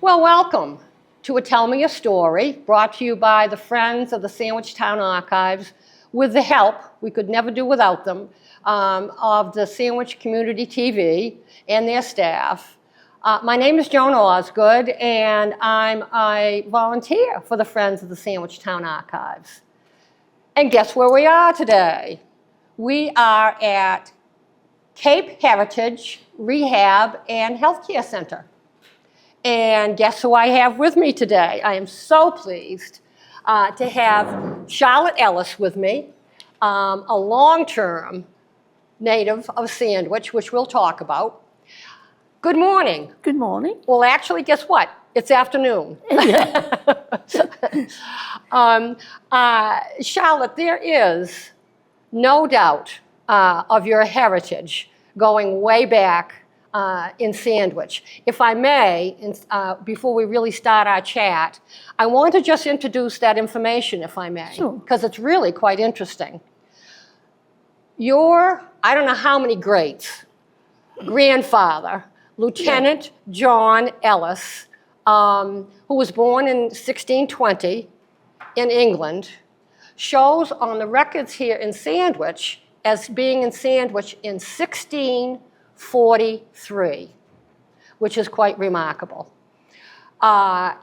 Well, welcome to a Tell Me a Story, brought to you by the Friends of the Sandwich Town Archives, with the help, we could never do without them, of the Sandwich Community TV and their staff. My name is Joan Osgood, and I'm a volunteer for the Friends of the Sandwich Town Archives. And guess where we are today? We are at Cape Heritage Rehab and Healthcare Center. And guess who I have with me today? I am so pleased to have Charlotte Ellis with me, a long-term native of Sandwich, which we'll talk about. Good morning. Good morning. Well, actually, guess what? It's afternoon. Charlotte, there is no doubt of your heritage going way back in Sandwich. If I may, before we really start our chat, I want to just introduce that information, if I may, because it's really quite interesting. Your, I don't know how many greats, grandfather, Lieutenant Joan Ellis, who was born in 1620 in England, shows on the records here in Sandwich as being in Sandwich in 1643, which is quite remarkable.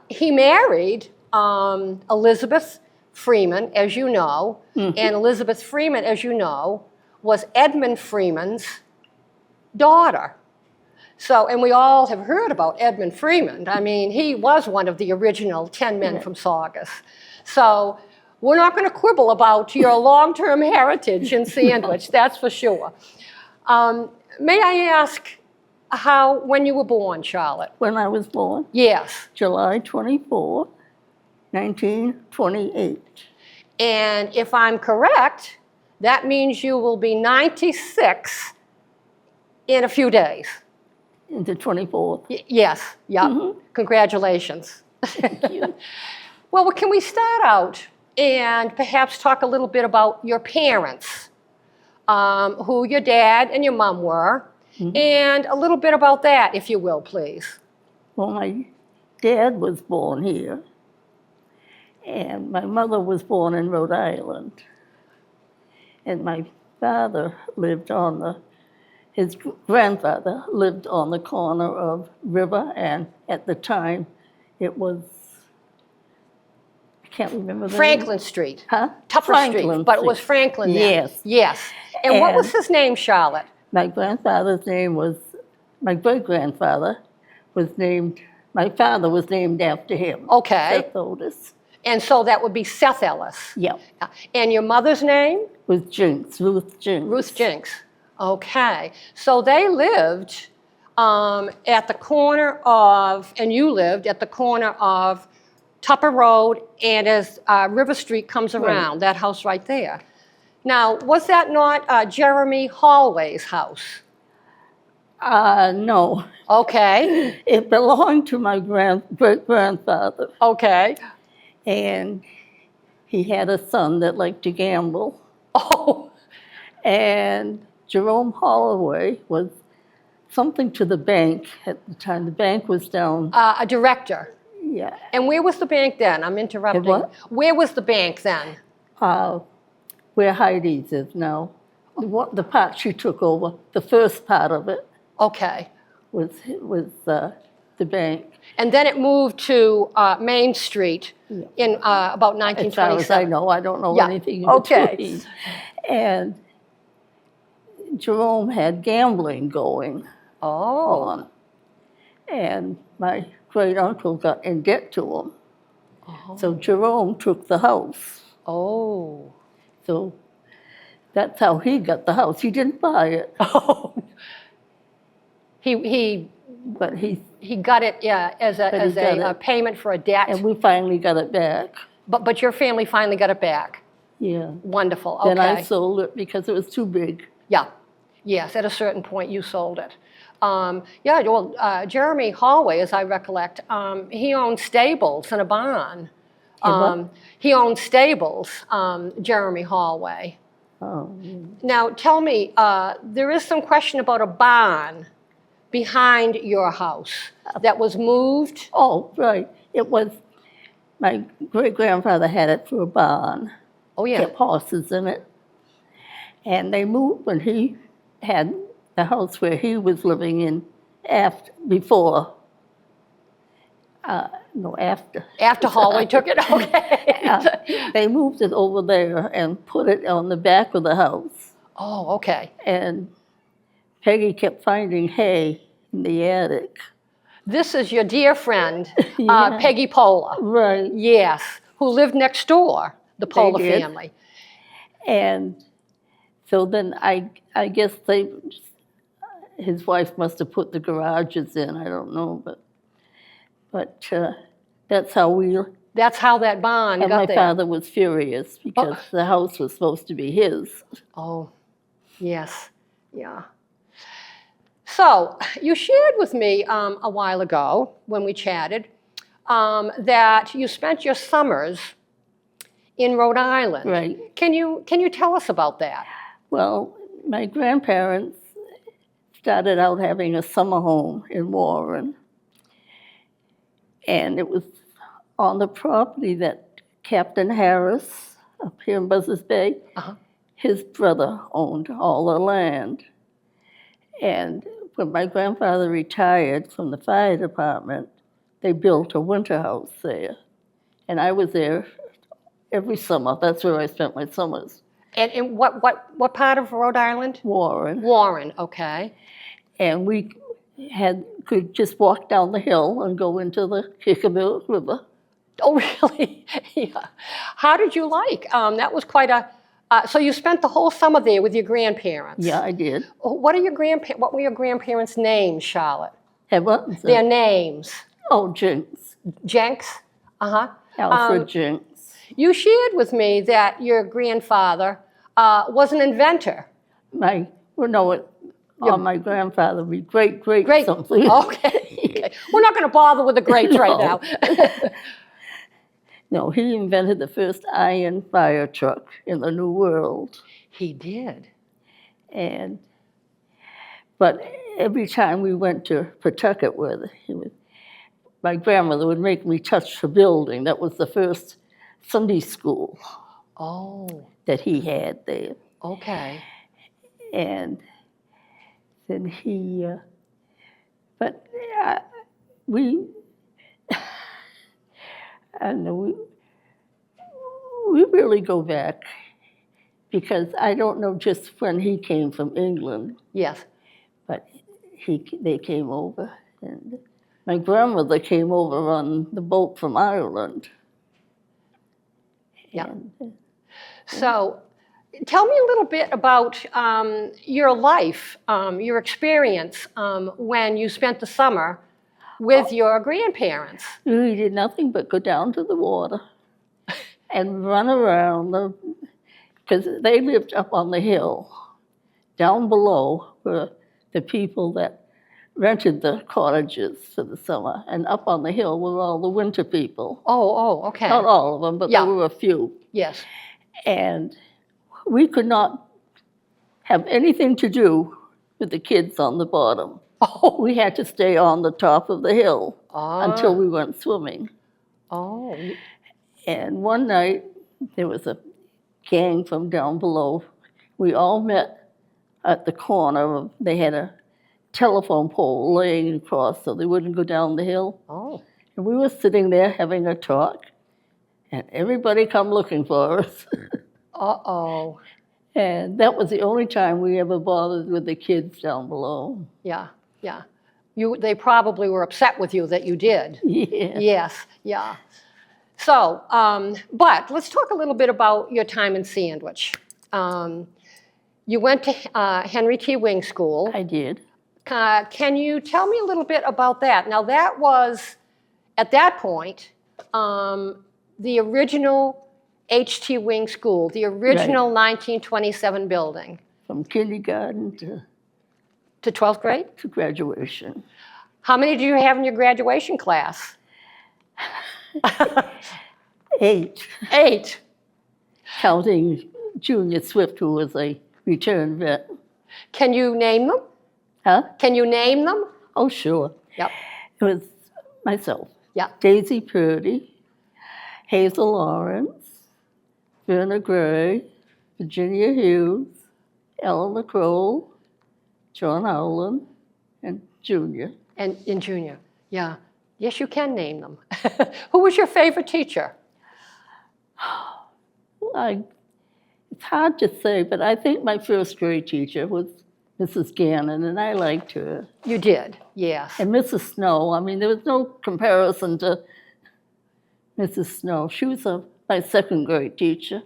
He married Elizabeth Freeman, as you know, and Elizabeth Freeman, as you know, was Edmund Freeman's daughter. So, and we all have heard about Edmund Freeman. I mean, he was one of the original 10 men from Saugus. So we're not going to quibble about your long-term heritage in Sandwich, that's for sure. May I ask when you were born, Charlotte? When I was born? Yes. July 24, 1928. And if I'm correct, that means you will be 96 in a few days. The 24th. Yes, yeah. Congratulations. Thank you. Well, can we start out and perhaps talk a little bit about your parents, who your dad and your mom were, and a little bit about that, if you will, please. Well, my dad was born here, and my mother was born in Rhode Island. And my father lived his grandfather lived on the corner of River, and at the time it was, I can't remember the Franklin name. Street. Huh? Tupper Street, but it was Franklin then. Yes. Yes. And what was his name, Charlotte? My grandfather's name was, my great-grandfather was named, my father was named after him. Okay. Seth Otis. And so that would be Seth Ellis. Yeah. And your mother's name? Was Jinks, Ruth Jinks. Ruth Jinks. Okay. So they lived at the corner of, and you lived at the corner of Tupper Road, and as River Street comes around, that house right there. Now, was that not Jeremy Hallway's house? No. Okay. It belonged to my great-grandfather. Okay. And he had a son that liked to gamble. Oh. And Jerome Holloway was something to the bank at the time. The bank was down. A director. Yeah. And where was the bank then? I'm interrupting. What? Where was the bank then? Where Heidi's is now. The part she took over, the first part of it. Okay. Was the bank. And then it moved to Main Street in about 1927. As far as I know, I don't know anything in between. And Jerome had gambling going on. And my great-uncle got in debt to him. So Jerome took the house. Oh. So that's how he got the house. He didn't buy it. Oh. But he got it, as a payment for a debt. And we finally got it back. But your family finally got it back. Yeah. Wonderful. Okay. Then I sold it because it was too big. Yeah. Yes, at a certain point you sold it. Jeremy Hallway, as I recollect, he owned stables and a barn. He owned stables, Jeremy Hallway. Oh. Now, tell me, there is some question about a barn behind your house that was moved? Oh, right. It was, my great-grandfather had it for a barn. Oh, yeah. Kept horses in it. And they moved when he had the house where he was living in before. No, after. After Hallway took it? Okay. They moved it over there and put it on the back of the house. Oh, okay. And Peggy kept finding hay in the attic. This is your dear friend, Yeah. Peggy Pola. Right. Yes, who lived next door, the Pola did. family. And so then I guess his wife must have put the garages in, I don't know, but that's how That's how that barn and got my there. father was furious because the house was supposed to be his. Oh, yes, yeah. So you shared with me a while ago when we chatted that you spent your summers in Rhode Island. Right. Can you tell us about that? Well, my grandparents started out having a summer home in Warren. And it was on the property that Captain Harris, up here in Buzzards Bay, his brother owned all the land. And when my grandfather retired from the fire department, they built a winter house there. And I was there every summer. That's where I spent my summers. And what part of Rhode Island? Warren. Warren, okay. And we could just walk down the hill and go into the Kickabillock River. Oh, really? Yeah. How did you like? That was quite a. So you spent the whole summer there with your grandparents. Yeah, I did. What were your grandparents' names, Charlotte? And what was Their it? names. Oh, Jinx. Jenks. Alfred Jinx. You shared with me that your grandfather was an inventor. My grandfather was great something. Okay. We're not going to bother with the greats right now. No, he invented the first iron fire truck in the New World. He did. But every time we went to Pawtucket with my grandmother would make me touch the building. That was the first Sunday school that he had there. Okay. And then we really go back because I don't know just when he came from England. Yes. But they came over, and my grandmother came over on the boat from Ireland. Yeah. So tell me a little bit about your life, your experience when you spent the summer with your grandparents. We did nothing but go down to the water and run around, because they lived up on the hill. Down below were the people that rented the cottages for the summer, and up on the hill were all the winter people. Oh, okay. Not all of them, but there were a few. Yes. And we could not have anything to do with the kids on the bottom. Oh. We had to stay on the top of the hill until we went swimming. Oh. And one night, there was a gang from down below. We all met at the corner. They had a telephone pole laying across so they wouldn't go down the hill. Oh. And we were sitting there having a talk, and everybody come looking for us. Uh-oh. And that was the only time we ever bothered with the kids down below. Yeah. They probably were upset with you that you did. Yeah. Yes, yeah. So, but let's talk a little bit about your time in Sandwich. You went to Henry T. Wing School. I did. Can you tell me a little bit about that? Now, that was, at that point, the original H.T. Wing School, the original 1927 building. From kindergarten to 12th grade? To graduation. How many did you have in your graduation class? 8. 8. Counting Junior Swift, who was a return vet. Can you name them? Huh? Can you name them? Oh, sure. Yep. It was myself, Yep. Daisy Purdy, Hazel Lawrence, Verna Gray, Virginia Hughes, Eleanor Kroll, John Howland, and Junior. And in junior, yeah. Yes, you can name them. Who was your favorite teacher? It's hard to say, but I think my first grade teacher was Mrs. Gannon, and I liked her. You did, yes. And Mrs. Snow, I mean, there was no comparison to Mrs. Snow. She was my second grade teacher.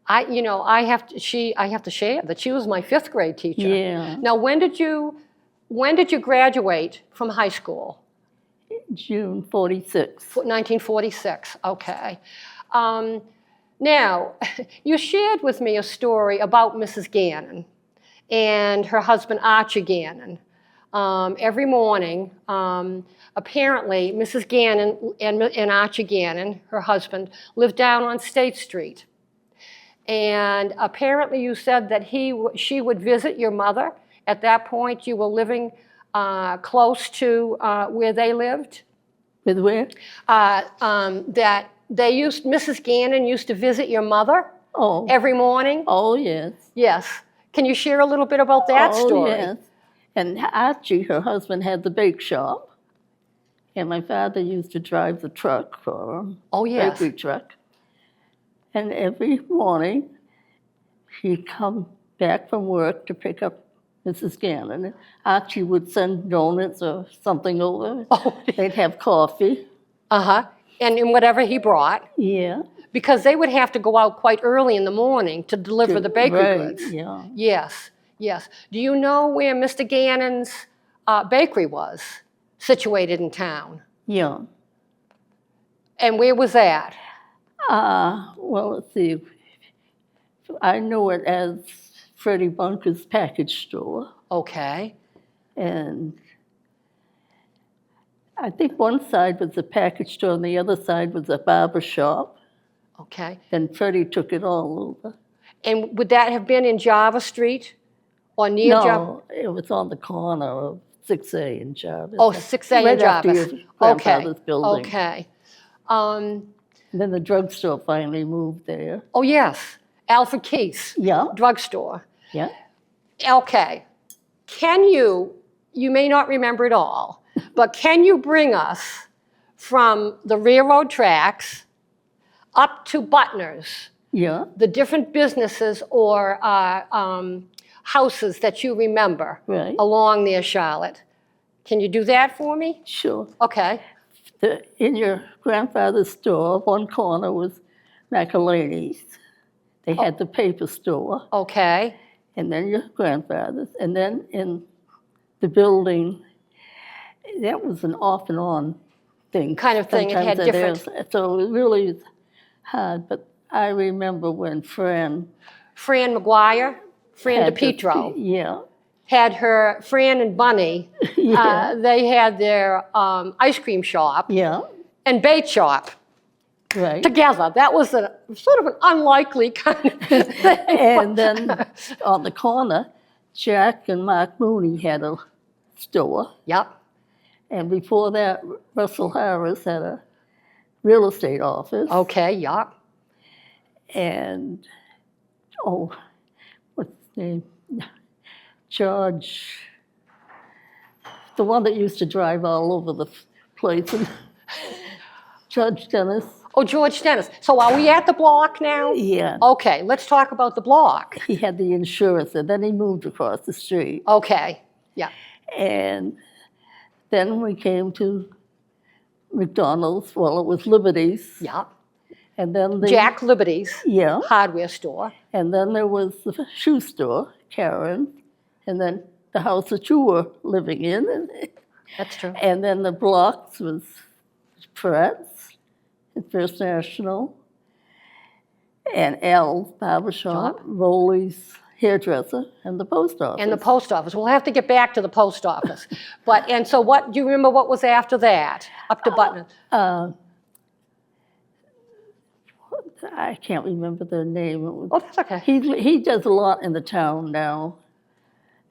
I have to share that she was my 5th grade teacher. Yeah. Now, when did you graduate from high school? June 46. 1946. Okay. Now, you shared with me a story about Mrs. Gannon and her husband Archie Gannon. Every morning, apparently, Mrs. Gannon and Archie Gannon, her husband, lived down on State Street. And apparently you said that she would visit your mother. At that point, you were living close to where they lived. With where? That Mrs. Gannon used to visit your mother every morning. Oh, yes. Yes. Can you share a little bit about that story? Oh, yes. And Archie, her husband, had the bake shop. And my father used to drive the truck for him. Oh, yes. Bakery truck. And every morning, he'd come back from work to pick up Mrs. Gannon. And Archie would send donuts or something over. Oh, They'd have coffee. Uh-huh. And whatever he brought. Yeah. Because they would have to go out quite early in the morning to deliver the bakery goods. Yeah. Yes, yes. Do you know where Mr. Gannon's bakery was situated in town? Yeah. And where was that? Well, let's see. I know it as Freddie Bunker's package store. Okay. And I think one side was a package store and the other side was a barber shop. Okay. Then Freddie took it all over. And would that have been in Java Street or near Java? No, it was on the corner of 6A in Jarvis. Oh, 6A right in Java. after your grandfather's building. Okay. And then the drugstore finally moved there. Oh, yes. Alfred Keith's Yeah. drugstore. Yeah. Okay. You may not remember it all, but can you bring us from the railroad tracks up to Butner's, Yeah. the different businesses or houses that you remember Right. along there, Charlotte? Can you do that for me? Sure. Okay. In your grandfather's store, one corner was McElhaney's. They had the paper store. Okay. And then your grandfather's. And then in the building, that was an off and on thing. Kind of thing. It had different. So it really was hard. But I remember when Fran McGuire, Fran had DePietro, yeah. had her, Fran and Bunny, Yeah. they had their ice cream shop Yeah. and bait shop Right. together. That was a sort of an unlikely kind of thing. And then on the corner, Jack and Mark Mooney had a store. Yep. And before that, Russell Harris had a real estate office. Okay, yep. And, what's his name? George, the one that used to drive all over the place. Judge Dennis. Oh, George Dennis. So are we at the block now? Yeah. Okay, let's talk about the block. He had the insurance, and then he moved across the street. Okay, yeah. And then we came to McDonald's. Well, it was Liberty's. Yep. And then the Jack Liberty's Yeah. hardware store. And then there was the shoe store, Karen, and then the house that you were living in. That's true. And then the blocks was Pratt's, and First National, and Al's Barbershop, Rowley's Hairdresser, and the post office. And the post office. We'll have to get back to the post office. And so what, do you remember what was after that? Up to Butner? I can't remember their name. Oh, that's okay. He does a lot in the town now.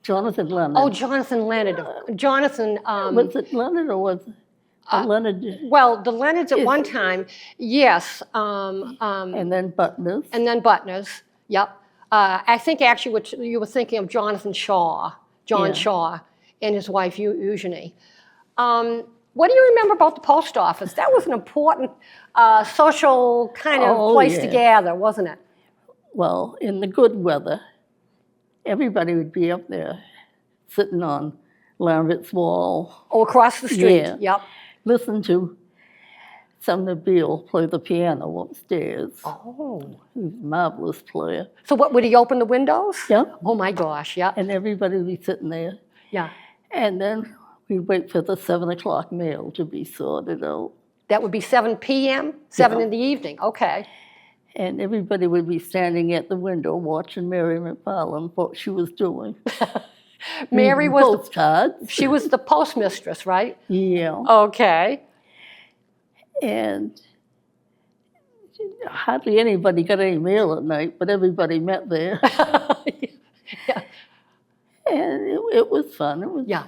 Jonathan Leonard. Oh, Jonathan Leonard. Jonathan. Was it Leonard or was it Leonard? Well, the Leonards at Is- one time, yes. And then Butners. And then Butners. Yep. I think actually what you were thinking of Jonathan Shaw, John Yeah. Shaw, and his wife Eugenie. What do you remember about the post office? That was an important social kind of Oh, place to yeah. gather, wasn't it? Well, in the good weather, everybody would be up there sitting on Lambert's wall, Oh, across the street. Yeah. Yep. listen to Sumner Beale play the piano upstairs. Oh. He was a marvelous player. So what, would he open the windows? Yeah. Oh my gosh, yeah. And everybody would be sitting there. Yeah. And then we'd wait for the 7 o'clock mail to be sorted out. That would be 7 p.m., 7 Yeah. in the evening. Okay. And everybody would be standing at the window watching Mary McFarland, what she was doing. Mary Reading was, postcards. she was the postmistress, right? Yeah. Okay. And hardly anybody got any mail at night, but everybody met there. Yeah. And it was fun. It was Yeah.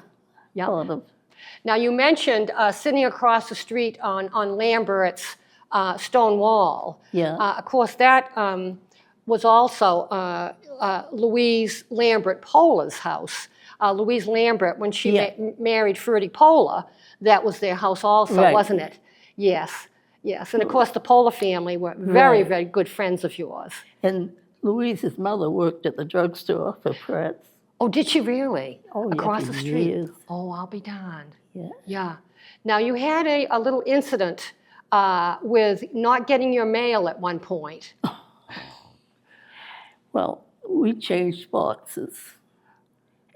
Yeah. a lot of, Now, you mentioned sitting across the street on Lambert's stone wall. yeah. Of course, that was also Louise Lambert Pola's house. Louise Lambert, when she Yeah. married Ferdy Pola, that was their house also, Right. wasn't it? Yes, yes. And of course, the Pola family were very, Right. very good friends of yours. And Louise's mother worked at the drugstore for Pratt's. Oh, did she really? Oh, yeah, Across for the street? years. Oh, I'll be darned. Yeah. Yeah. Now, you had a little incident with not getting your mail at one point. Well, we changed boxes.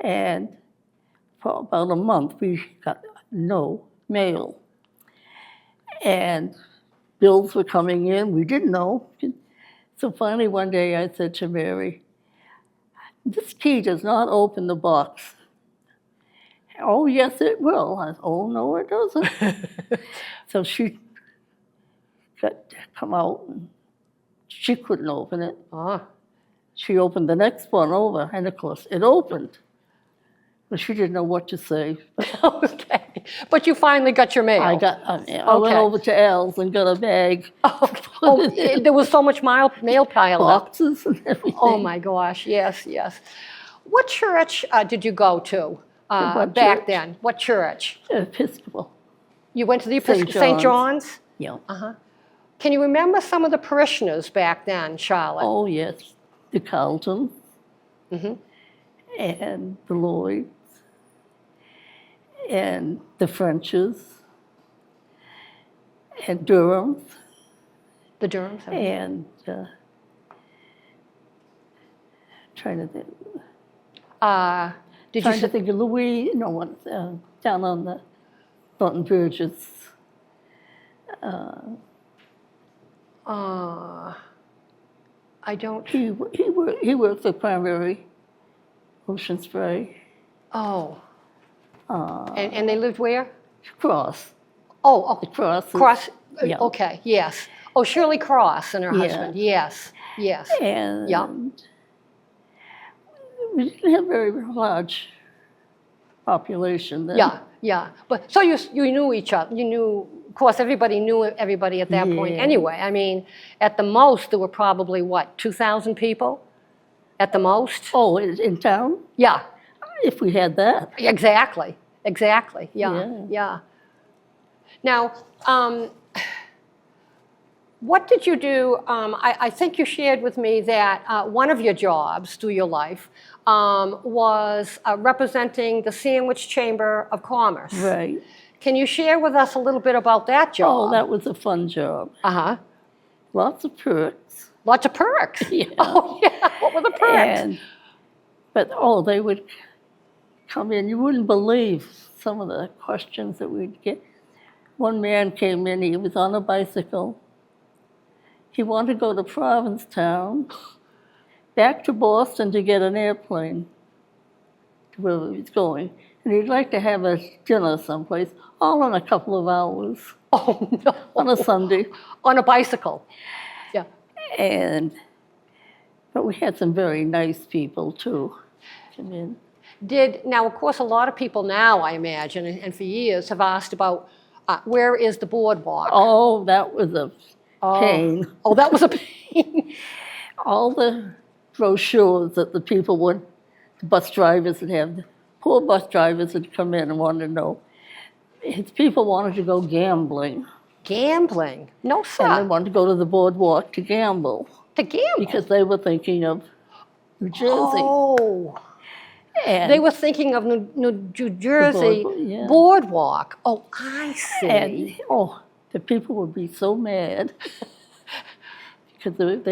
And for about a month, we got no mail. And bills were coming in. We didn't know. So finally, one day, I said to Mary, "This key does not open the box." "Oh, yes, it will." I said, "Oh, no, it doesn't." So she got to come out, and she couldn't open it. Ah. She opened the next one over, and of course, it opened. But she didn't know what to say. Okay. But you finally got your mail. I went Okay. over to Al's and got a bag, Oh, there was so much mail piled up. boxes and everything. Oh my gosh, yes, yes. What church did you go to What back church? then? What church? Episcopal. You went to the St. St. John's? Yeah. Can you remember some of the parishioners back then, Charlotte? Oh, yes. The Carltons Mm-hmm. and the Lloyds and the Frenches and Durham The Durhams? and trying to think. Did you Trying to say, think of Louis, no one, down on the Thornton Burgess. I don't, He worked for Primary Ocean Spray. oh. And they lived where? Cross. Oh, The Cross. Cross, Yeah. okay, yes. Oh, Shirley Cross and her Yeah. husband, yes, yes. And Yeah. we didn't have very large population then. Yeah, yeah. But so you knew each other. You knew, of course, everybody knew everybody at that point Yeah. anyway. I mean, at the most, there were probably, what, 2,000 people? At the most? Oh, in town? Yeah, If we had that. exactly, exactly. Yeah, Yeah. yeah. Now, what did you do? I think you shared with me that one of your jobs through your life was representing the Sandwich Chamber of Commerce. Right. Can you share with us a little bit about that job? Oh, that was a fun job. Uh-huh. Lots of perks. Lots of perks. Yeah. Oh, yeah. What were the perks? But they would come in. You wouldn't believe some of the questions that we'd get. One man came in, he was on a bicycle. He wanted to go to Provincetown, back to Boston to get an airplane to where he was going. And he'd like to have a dinner someplace, all in a couple of hours Oh, no. on a Sunday. On a bicycle. Yeah. But we had some very nice people too come in. Now, of course, a lot of people now, I imagine, and for years, have asked about where is the boardwalk? Oh, that was a pain. Oh, that was a pain. All the brochures that the people would, the bus drivers would have, poor bus drivers would come in and wanted to know. People wanted to go gambling. Gambling? No, sir. And they wanted to go to the boardwalk to gamble. To gamble? Because they were thinking of New Jersey. Oh. And they were thinking of New Jersey yeah. boardwalk. Oh, I see. And, the people would be so mad. Because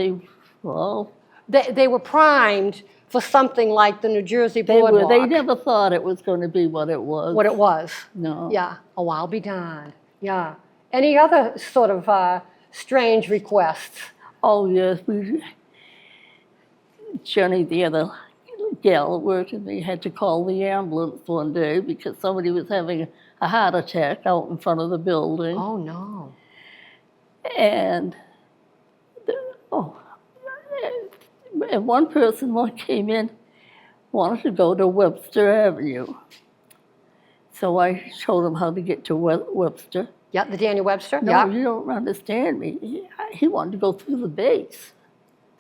they were primed for something like the New Jersey boardwalk. They never thought it was going to be what it was. What it was. No. Yeah. Oh, I'll be darned. Yeah. Any other sort of strange requests? Oh, yes. Jenny, the other gal worked with me, had to call the ambulance one day because somebody was having a heart attack out in front of the building. Oh, no. And one person came in, wanted to go to Webster Avenue. So I showed him how to get to Webster. Yeah, the Daniel Webster? No, yeah. You don't understand me. He wanted to go through the base.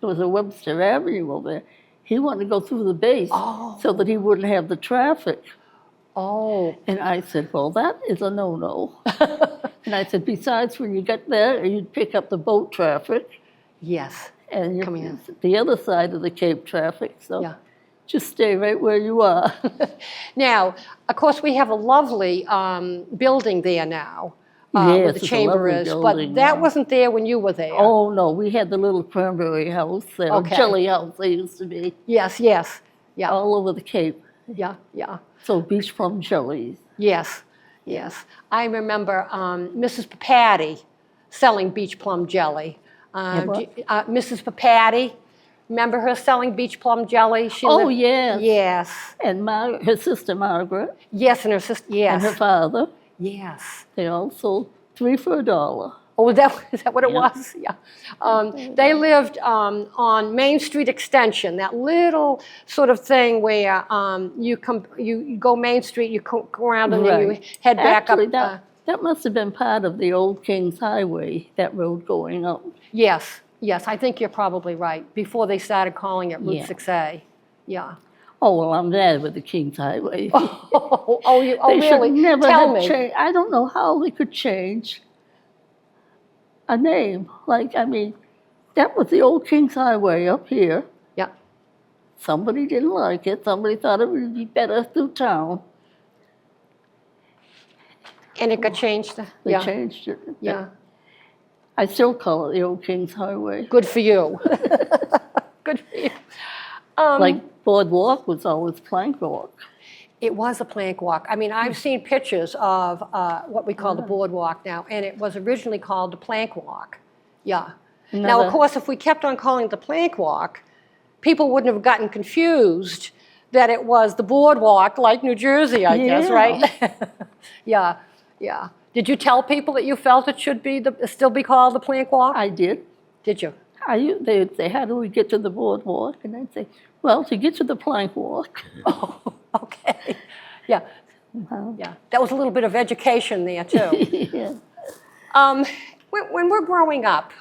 There was a Webster Avenue over there. He wanted to go through the base so that he wouldn't have the traffic. Oh. And I said, well, that is a no-no. And I said, besides, when you get there, you'd pick up the boat traffic. Yes. And you're the other side of the Cape traffic, so yeah. Just stay right where you are. Now, of course, we have a lovely building there now, yes, where the chamber is, but that wasn't there when you were there. Oh, no, we had the little cranberry house there, jelly house they used to be. Yes, yes, yeah. All over the Cape. Yeah, yeah. So beach plum jellies. Yes, yes. I remember Mrs. Papati selling beach plum jelly. Mrs. Papati, remember her selling beach plum jelly? Yes. Yes. And her sister Margaret. Yes, and her sister, yes. And her father. Yes. They all sold 3 for $1. Oh, is that what it was? Yeah. They lived on Main Street Extension, that little sort of thing where you go Main Street, you go around, and then you head back Actually, up. That must have been part of the old King's Highway, that road going up. Yes, yes, I think you're probably right, before they started calling it Route 6A. Yeah. Oh, well, I'm there with the King's Highway. Really? Should never Tell have me. changed. I don't know how they could change a name. That was the old King's Highway up here. Yeah. Somebody didn't like it. Somebody thought it would be better through town. And it got changed? They changed it. Yeah. I still call it the old King's Highway. Good for you. Good for you. Boardwalk was always plank walk. It was a plank walk. I mean, I've seen pictures of what we call the boardwalk now, and it was originally called the plank walk. Yeah. Now, of course, if we kept on calling it the plank walk, people wouldn't have gotten confused that it was the boardwalk like New Jersey, I guess, right? Yeah, yeah. Did you tell people that you felt it should be still be called the plank walk? I did. Did you? They'd say, how do we get to the boardwalk? And I'd say, well, to get to the plank walk. Oh, okay. Yeah. Yeah. That was a little bit of education there, too. Yeah. When we're growing up,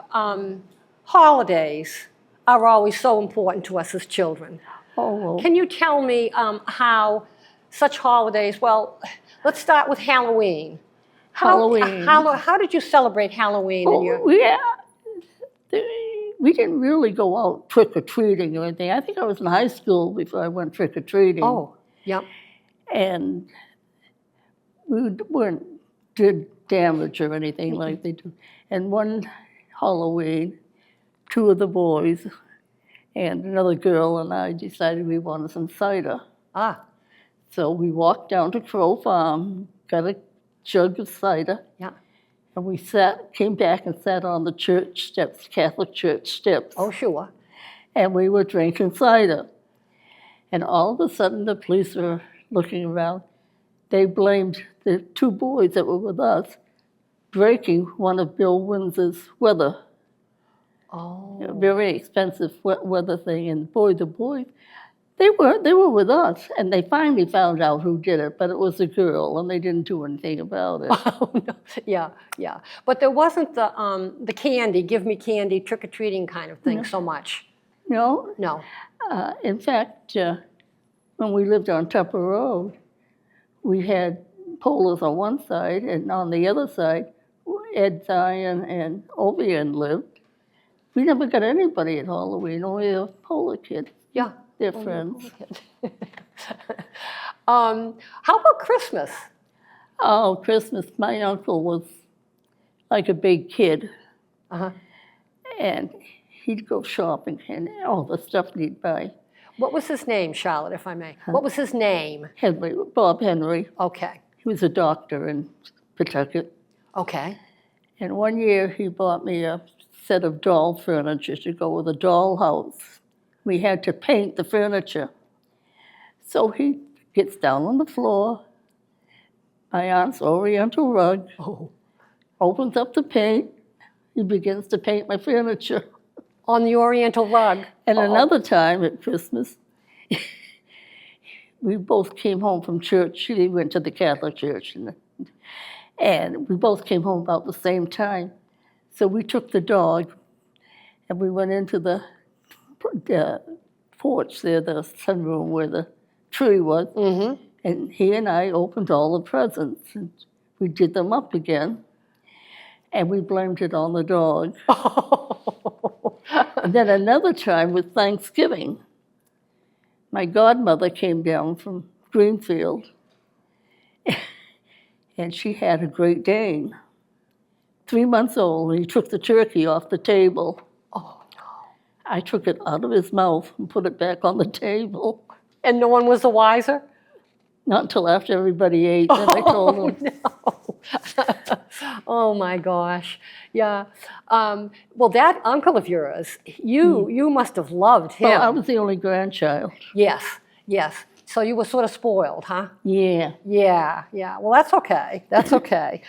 holidays are always so important to us as children. Oh, well. Can you tell me how such holidays, well, let's start with Halloween. Halloween. How did you celebrate Halloween? We didn't really go out trick-or-treating or anything. I think I was in high school before I went trick-or-treating. Oh, yeah. And we did damage or anything like they do. And one Halloween, 2 of the boys and another girl and I decided we wanted some cider. So we walked down to Crow Farm, got a jug of cider. Yeah. And we came back and sat on the church steps, Catholic church steps. Oh, sure. And we were drinking cider. And all of a sudden, the police were looking around. They blamed the 2 boys that were with us breaking one of Bill Windsor's weather. Oh. Very expensive weather thing. And boy, the boys, They were with us, and they finally found out who did it, but it was a girl, and they didn't do anything about it. Oh, no. Yeah, yeah. But there wasn't the candy, give me candy, trick-or-treating kind of thing so much. No, No. in fact, when we lived on Tupper Road, we had Polas on one side, and on the other side, Ed Zion and Ovian lived. We never got anybody at Halloween, only the Polar kids. Yeah. They're friends. How about Christmas? Oh, Christmas, my uncle was like a big kid, Uh-huh. and he'd go shopping and all the stuff he'd buy. What was his name, Charlotte, if I may? What was his name? Bob Henry. Okay. He was a doctor in Pawtucket. Okay. And one year he bought me a set of doll furniture to go with a doll house. We had to paint the furniture. So he gets down on the floor, my aunt's Oriental rug, opens up the paint, he begins to paint my furniture. On the Oriental rug. And another time at Christmas, we both came home from church. He went to the Catholic church, and we both came home about the same time. So we took the dog, and we went into the porch there, the sunroom where the tree was, and he and I opened all the presents, and we did them up again, and we blamed it on the dog. And then another time with Thanksgiving, my godmother came down from Greenfield, and she had a Great Dane, 3 months old, and he took the turkey off the table. Oh, no. I took it out of his mouth and put it back on the table. And no one was the wiser? Not until after everybody ate, then I told him. No. Oh, my gosh. Yeah. Well, that uncle of yours, you must have loved him. Well, I was the only grandchild. Yes, yes. So you were sort of spoiled, huh? Yeah. Yeah, yeah. Well, that's okay. That's okay.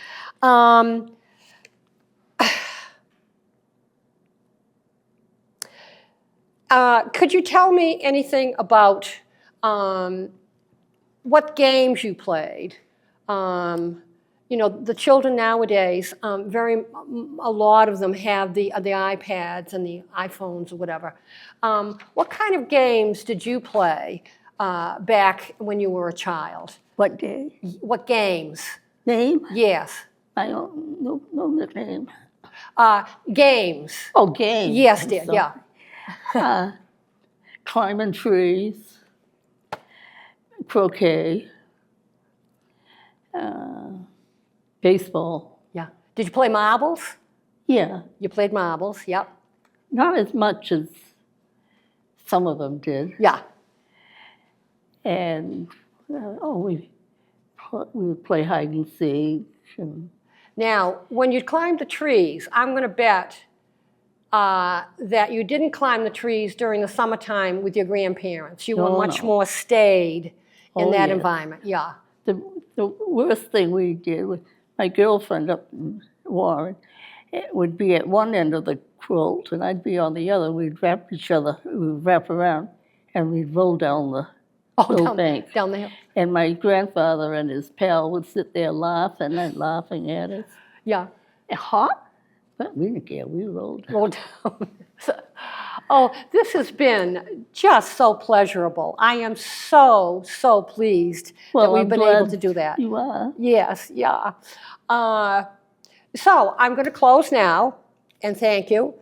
Could you tell me anything about what games you played? You know, the children nowadays, a lot of them have the iPads and the iPhones or whatever. What kind of games did you play back when you were a child? What day? What games? Name? Yes. I don't no nickname. Games. Oh, games. Yes, I'm dear. sorry. Yeah. Climbing trees, croquet, baseball. Yeah. Did you play marbles? Yeah, You played marbles. Yep. not as much as some of them did. Yeah. And we would play hide and seek. And Now, when you climbed the trees, I'm going to bet that you didn't climb the trees during the summertime with your grandparents. You were No, much no. more stayed in Oh, that yeah. environment. Yeah. the worst thing we did was my girlfriend up in Warren would be at one end of the quilt and I'd be on the other. We'd wrap each other, we'd wrap around, and we'd roll down the little bank. Down the hill. And my grandfather and his pal would sit there laughing and laughing at us. Yeah. Hot? But we didn't care, we rolled. Roll down. Oh, this has been just so pleasurable. I am so, so pleased that we've I'm been glad able to do that. You are. Yes, yeah. So I'm going to close now and thank you.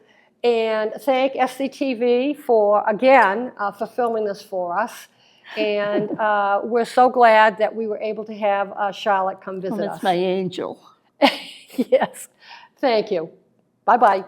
And thank SCTV for, again, for filming this for us. And we're so glad that we were able to have Charlotte come visit Oh, us. that's my angel. Yes, thank you. Bye-bye.